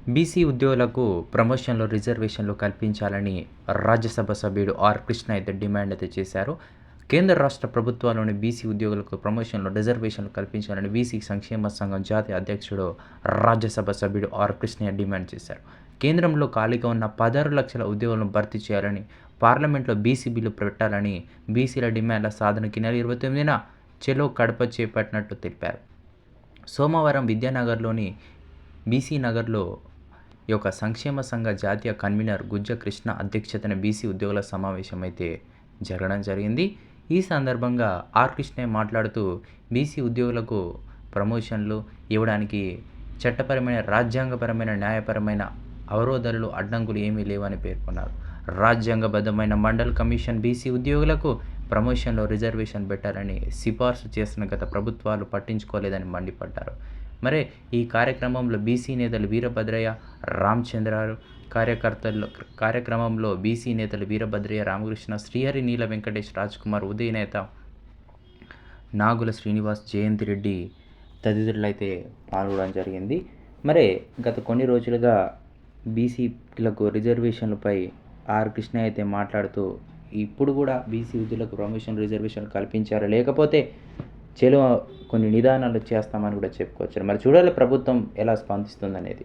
BC ఉద్యోగులకు ప్రమోషన్‌లో రిజర్వేషన్‌లు కల్పించాలని రాజ్యసభ సభ్యుడు ఆర్. కృష్ణ అయితే డిమాండ్ అయితే చేశారు. కేంద్ర, రాష్ట్ర ప్రభుత్వాల్లోని బీసీ ఉద్యోగులకు ప్రమోషన్‌లో రిజర్వేషన్‌లు కల్పించాలని బీసీ సంక్షేమ సంఘం జాతీయ అధ్యక్షుడు, రాజ్యసభ సభ్యుడు ఆర్. కృష్ణయ్య డిమాండ్ చేశారు. కేంద్రంలో ఖాళీగా ఉన్న 16 లక్షల ఉద్యోగాలను భర్తీ చేయాలని, పార్లమెంట్లో బీసీ బిల్లు పెట్టాలని, బీసీల డిమాండ్ల సాధనకి నెల 29న చలో కడప చేపట్టినట్లు తెలిపారు. సోమవారం విద్యానగర్లోని బీసీ నగర్లో ఈ యొక్క సంక్షేమ సంఘ జాతీయ కన్వీనర్ గుజ్జ కృష్ణ అధ్యక్షతన బీసీ ఉద్యోగుల సమావేశం అయితే జరగడం జరిగింది. ఈ సందర్భంగా ఆర్. కృష్ణయ్య మాట్లాడుతూ బీసీ ఉద్యోగులకు ప్రమోషన్లు ఇవ్వడానికి చట్టపరమైన, రాజ్యాంగపరమైన, న్యాయపరమైన అవరోధాలు, అడ్డంకులు ఏమీ లేవని పేర్కొన్నారు. రాజ్యాంగబద్ధమైన మండల్ కమిషన్ బీసీ ఉద్యోగులకు ప్రమోషన్లో రిజర్వేషన్ పెట్టాలని సిఫార్సు చేసిన గత ప్రభుత్వాలు పట్టించుకోలేదని మండిపడ్డారు. మరి ఈ కార్యక్రమంలో బీసీ నేతలు వీరభద్రయ్య, రామచంద్రారు, కార్యక్రమంలో బీసీ నేతలు వీరభద్రయ్య, రామకృష్ణ, శ్రీహరి, నీల వెంకటేష్, రాజ్కుమార్, ఉదయ నేత, నాగుల శ్రీనివాస్, జయంతి రెడ్డి తదితరులు అయితే పాల్గొనడం జరిగింది. మరి గత కొన్ని రోజులుగా బీసీలకు రిజర్వేషన్లపై ఆర్. కృష్ణ అయితే మాట్లాడుతూ ఇప్పుడు కూడా బీసీ ఉద్యోగులకు ప్రమోషన్ రిజర్వేషన్లు కల్పించారు, లేకపోతే కొన్ని నిదానాలు చేస్తామని కూడా చెప్పుకోవచ్చు. మరి చూడాలి ప్రభుత్వం ఎలా స్పందిస్తుందనేది.